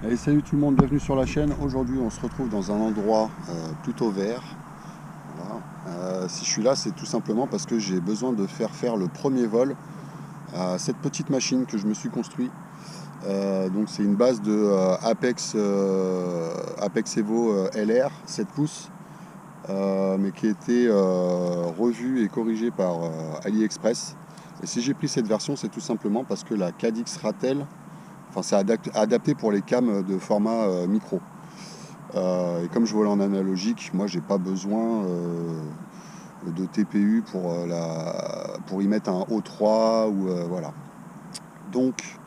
Allez, salut tout le monde, bienvenue sur la chaîne. Aujourd'hui, on se retrouve dans un endroit plutôt vert. Voilà. Si je suis là, c'est tout simplement parce que j'ai besoin de faire le premier vol à cette petite machine que je me suis construit. Donc, c'est une base de Apex Evo LR 7 pouces, mais qui a été revue et corrigée par AliExpress. Et si j'ai pris cette version, c'est tout simplement parce que la Cadix Ratel, enfin, c'est adapté pour les cams de format micro. Et comme je vole en analogique, moi j'ai pas besoin de TPU pour y mettre un O3 ou voilà. Donc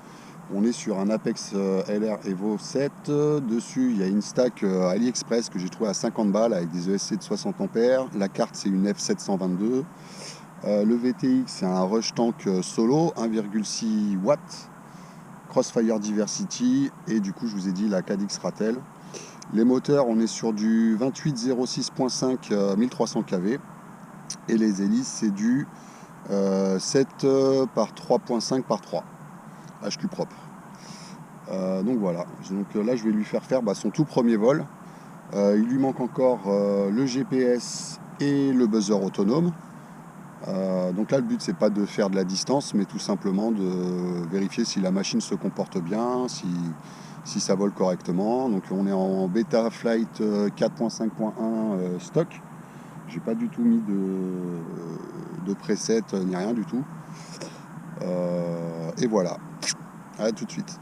on est sur un Apex LR Evo 7. Dessus il y a une stack AliExpress que j'ai trouvé à 50 balles avec des ESC de 60 ampères. La carte c'est une F722. Le VTX c'est un Rush Tank Solo 1,6 watts. Crossfire Diversity et du coup je vous ai dit la Cadix Ratel. Les moteurs, on est sur du 2806.5 1300 kV et les hélices c'est du 7 par 3.5 par 3 HQ propre. Donc voilà, donc là je vais lui faire son tout premier vol. Il lui manque encore le GPS et le buzzer autonome. Donc là le but c'est pas de faire de la distance mais tout simplement de vérifier si la machine se comporte bien, si ça vole correctement. Donc on est en bêta flight 4.5.1 stock. J'ai pas du tout mis de preset ni rien du tout. Et voilà. À tout de suite.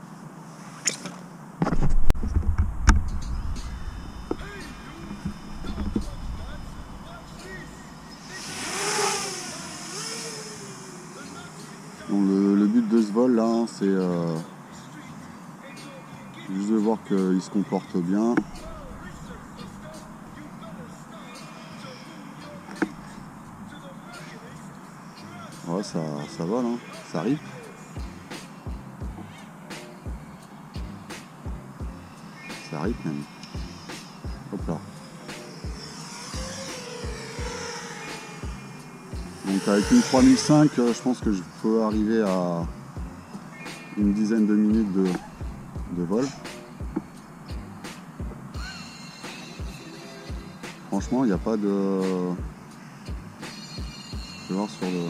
Donc le but de ce vol là, c'est juste de voir qu'il se comporte bien. Ouais, ça vole, hein. Ça arrive. Ça arrive même. Hop là. Donc avec une 3005, je pense que je peux arriver à une dizaine de minutes de vol. Franchement, il n'y a pas de... Je vais voir sur le...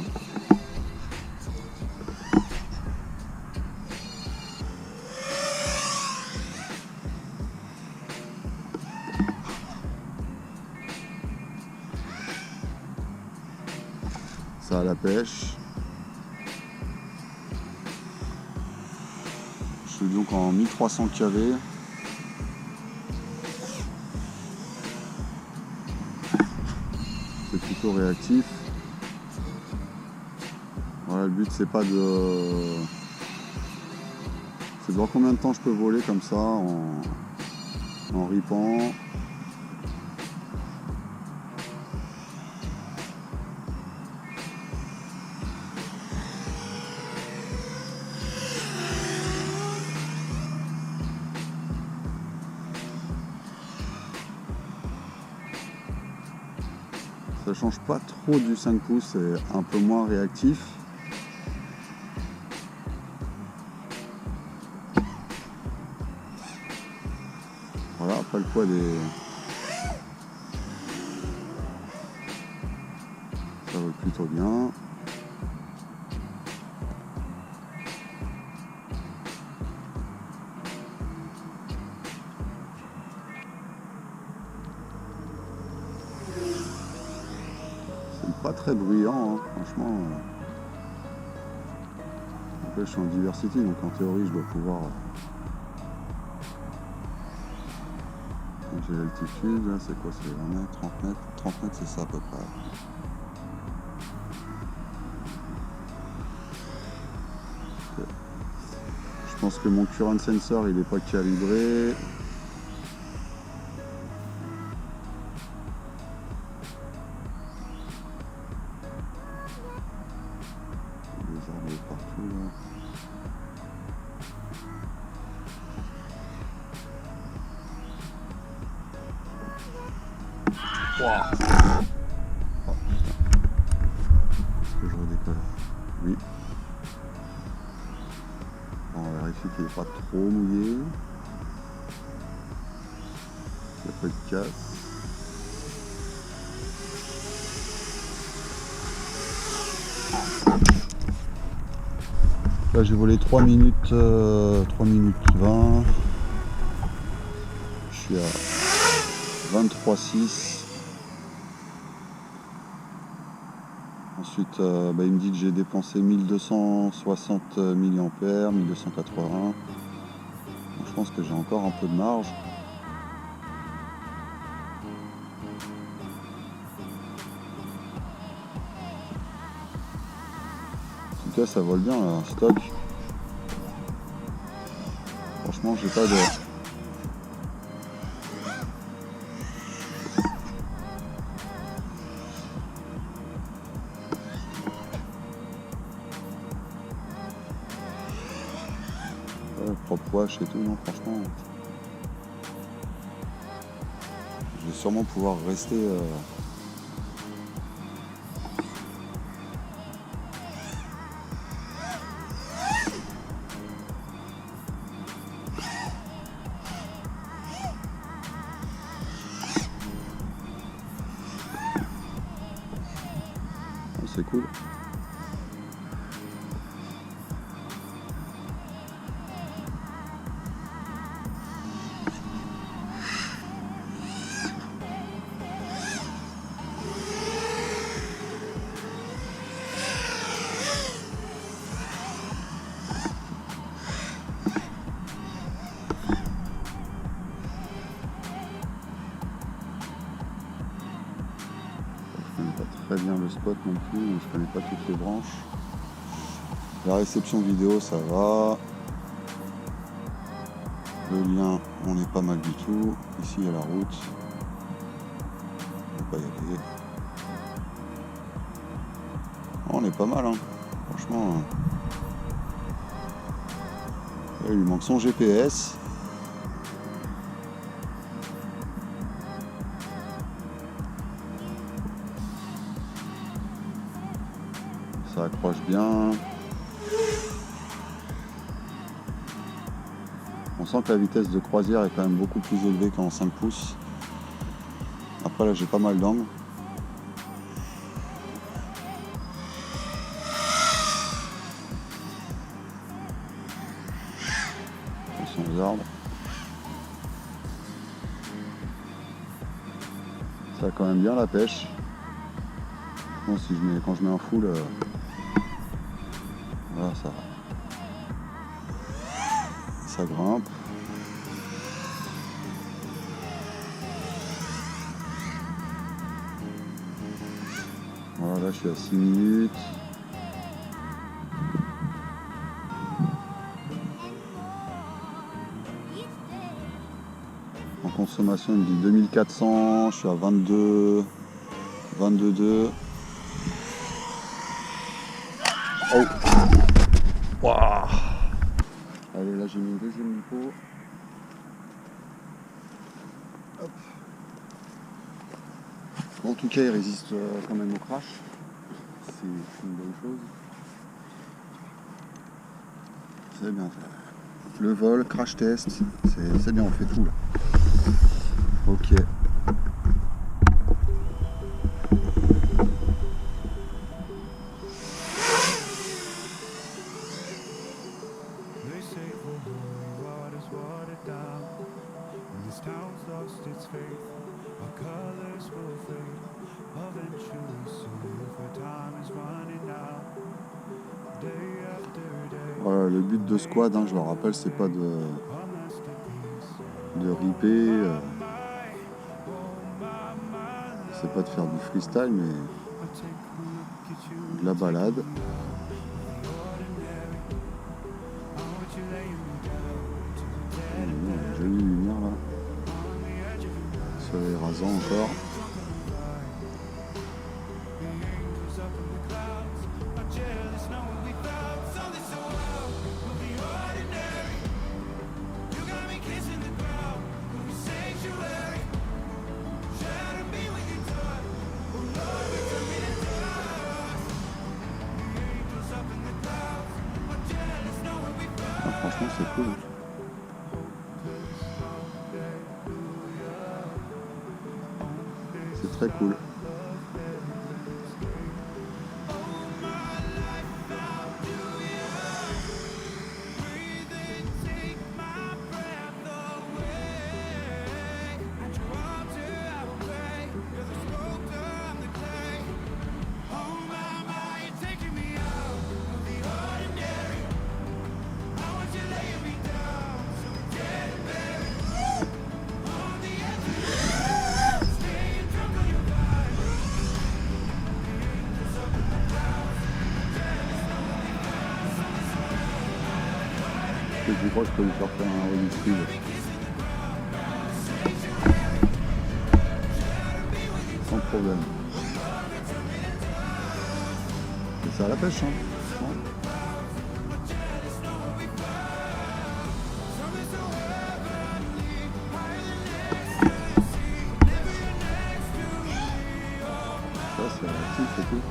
Ça a la pêche. Je suis donc en 1300 kV. C'est plutôt réactif. Voilà, le but c'est pas de... C'est de voir combien de temps je peux voler comme ça en ripant. Ça change pas trop du 5 pouces, c'est un peu moins réactif. Voilà, après le poids des... Ça va plutôt bien. C'est pas très bruyant, hein, franchement. Après, je suis en diversity, donc en théorie, je dois pouvoir... J'ai l'altitude, là, c'est quoi? C'est 20 mètres, 30 mètres? 30 mètres, c'est ça à peu près. Okay. Je pense que mon current sensor, il n'est pas calibré. Des arbres partout, là. Wow. Oh, est-ce que je redécolle? Oui. Bon, on vérifie qu'il n'est pas trop mouillé. podcast. Là j'ai volé 3 minutes 20. Je suis à 23,6. Ensuite il me dit que j'ai dépensé 1260 mAh, 1280. Donc, je pense que j'ai encore un peu de marge. En tout cas ça vole bien là, stock. Franchement j'ai pas de... propre wash et tout, non franchement. Je vais sûrement pouvoir rester c'est cool. Pas très bien le spot non plus, je connais pas toutes les branches. La réception vidéo ça va. Le lien on est pas mal du tout. Ici il y a la route. On va pas y aller. On est pas mal hein. Franchement. Là, il lui manque son GPS. Ça accroche bien. On sent que la vitesse de croisière est quand même beaucoup plus élevée qu'en 5 pouces. Après là j'ai pas mal d'angles. Attention aux arbres. Ça a quand même bien la pêche. Bon, si quand je mets en full, voilà, ça grimpe. Voilà, là je suis à 6 minutes. En consommation, il me dit 2400, je suis à 22,2. Oh! Wow. Allez, là j'ai mis une deuxième lipo. Hop. Bon, en tout cas, il résiste quand même au crash. C'est une bonne chose. C'est bien fait. Le vol, crash test, c'est bien, on fait tout là. Ok. Voilà, le but de squad, hein, je le rappelle, c'est pas de ripper, c'est pas de faire du freestyle, mais de la balade. Jolie lumière là. Soleil rasant encore. Franchement c'est cool. très cool. Je crois que je peux lui faire un redistrib. Sans problème. Et c'est à la pêche, hein. Ça, c'est actif et tout.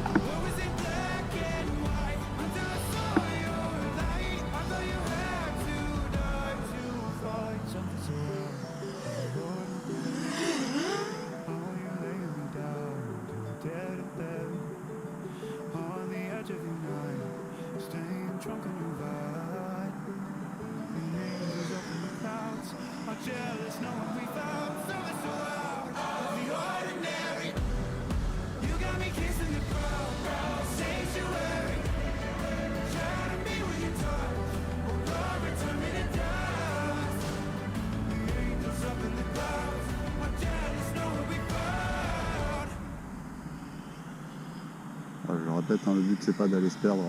Je le répète, hein, le but c'est pas d'aller se perdre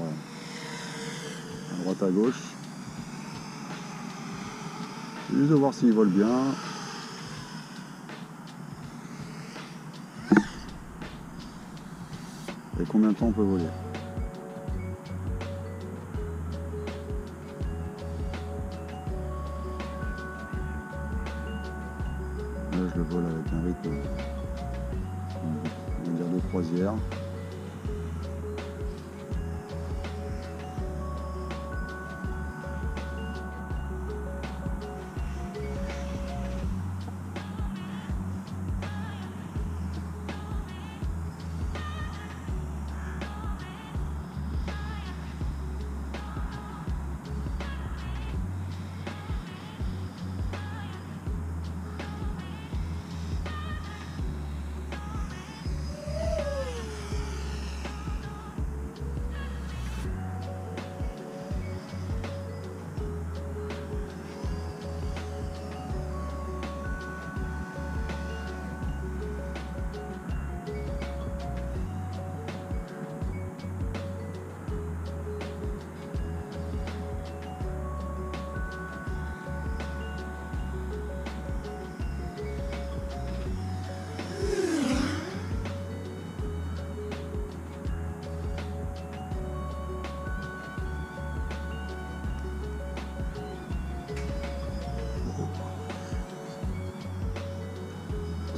à droite à gauche. C'est juste de voir s'il vole bien. Et combien de temps on peut voler. Là je le vole avec un rythme, on va dire de croisière.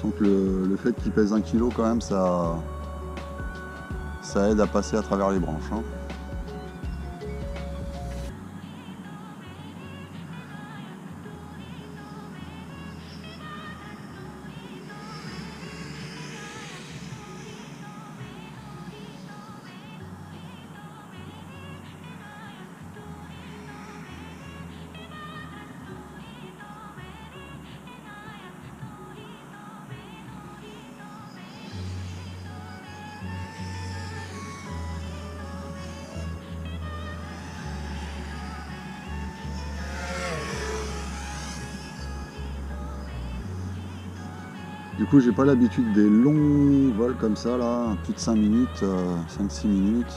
Donc le fait qu'il pèse 1 kg quand même, ça aide à passer à travers les branches, hein. Du coup, j'ai pas l'habitude des longs vols comme ça, là, plus de 5 minutes, 5-6 minutes.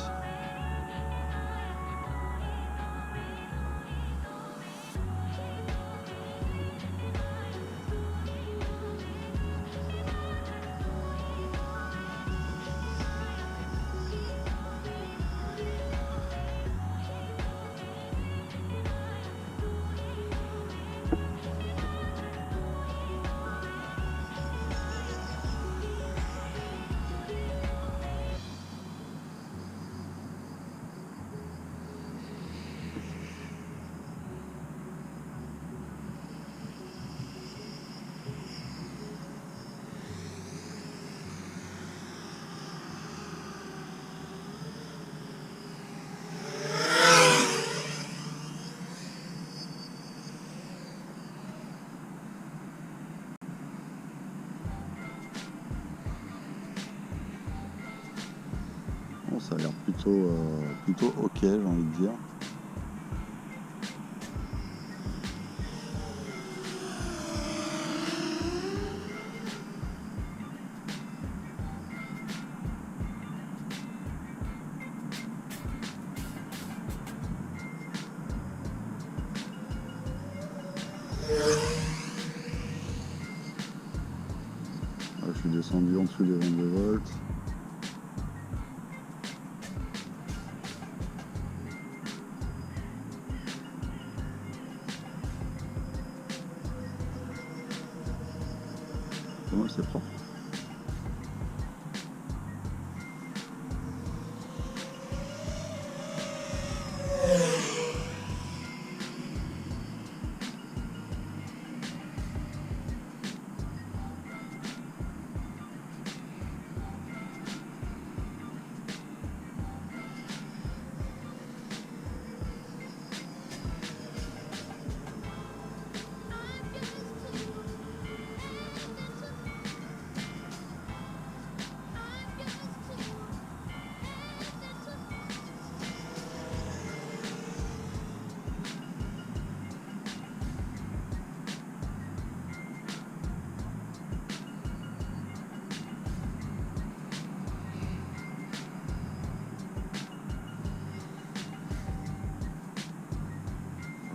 Bon, ça a l'air plutôt ok, j'ai envie de dire. Là, je suis descendu en dessous des 22 volts. Moi, c'est propre.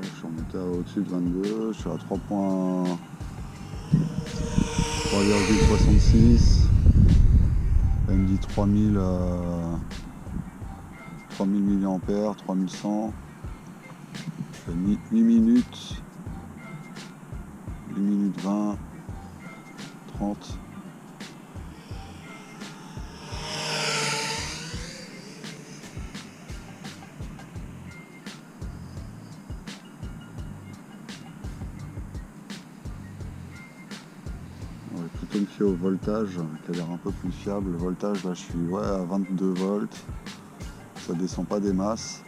Je suis remonté au-dessus de 22, je suis à 3,66. Elle me dit 3000 mAh, 3100. 8 minutes, 8 minutes 20, 30. On va plutôt me fier au voltage qui a l'air un peu plus fiable. Le voltage, là je suis à 22 volts, ça descend pas des masses.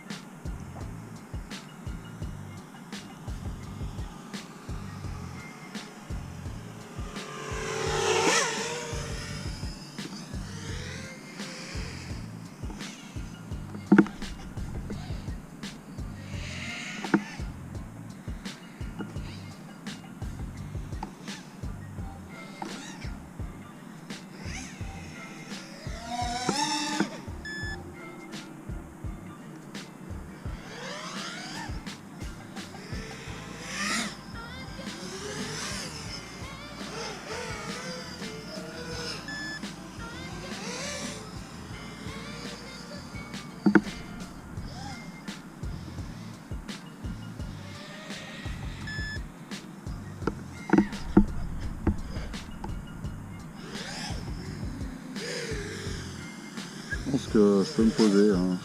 Je pense que je peux me poser. Hein.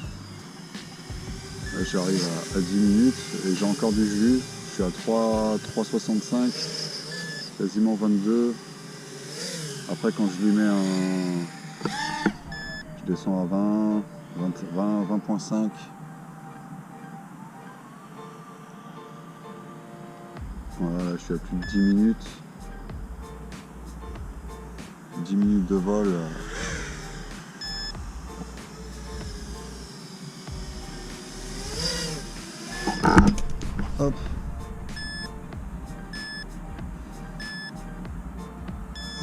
Là, j'arrive à 10 minutes et j'ai encore du jus. Je suis à 3,65, quasiment 22. Après, quand je lui mets je descends à 20,5. Voilà, là, je suis à plus de 10 minutes. 10 minutes de vol. Hop.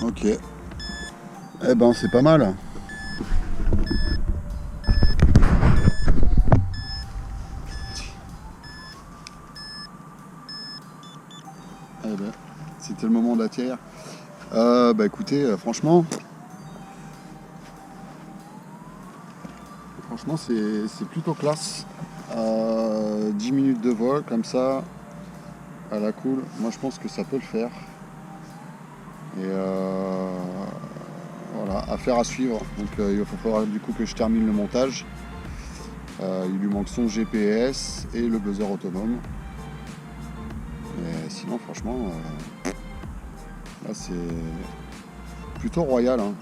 Ok. Eh ben c'est pas mal. Eh ben, c'était le moment de la tiers. Bah écoutez, franchement c'est plutôt classe. 10 minutes de vol comme ça, à la cool, moi je pense que ça peut le faire. Et voilà, affaire à suivre. Donc il va falloir du coup que je termine le montage. Il lui manque son GPS et le buzzer autonome. Et sinon franchement, là c'est plutôt royal. Hein.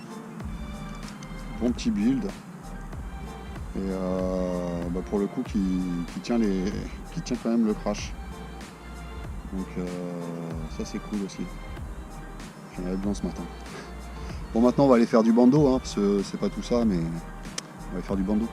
Bon petit build. Et pour le coup qui tient quand même le crash. Donc ça c'est cool aussi. J'en avais besoin ce matin. Bon maintenant on va aller faire du bandeau, hein, parce que c'est pas tout ça, mais On va faire du bandeau.